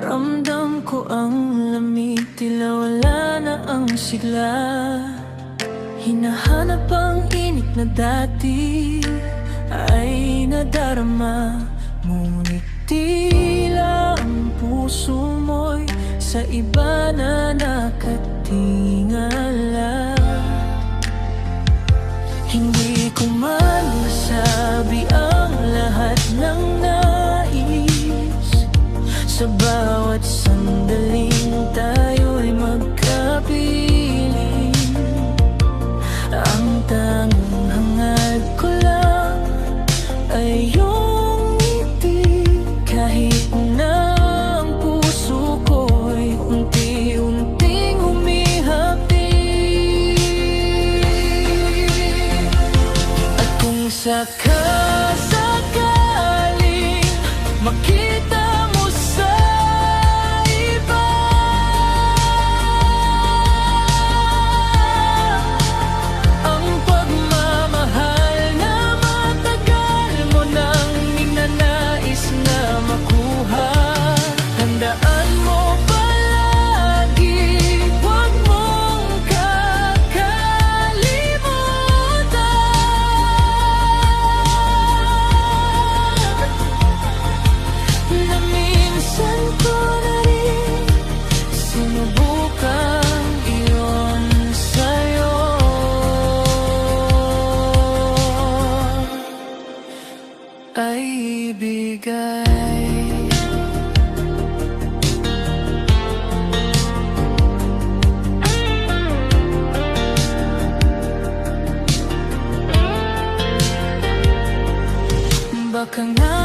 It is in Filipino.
Ramdam ko ang lamig, tila wala na ang sigla. Hinahanap ang init na dati ay nadarama, ngunit tila ang puso mo'y sa iba na nakatingala. Hindi ko man masabi ang lahat ng nais. Sa bawat sandaling tayo'y magkapiling. Ang tanging hangad ko lang ay iyong ngiti. Kahit na ang puso ko'y unti-unting humihati. At kung sakaling makita mo sa iba ang pagmamahal na matagal mo nang ninanais na makuha, tandaan mo palagi, huwag mong kakalimutan na minsan ko na rin sinubukan iyon sa'yo. Ay ibigay. Baka nga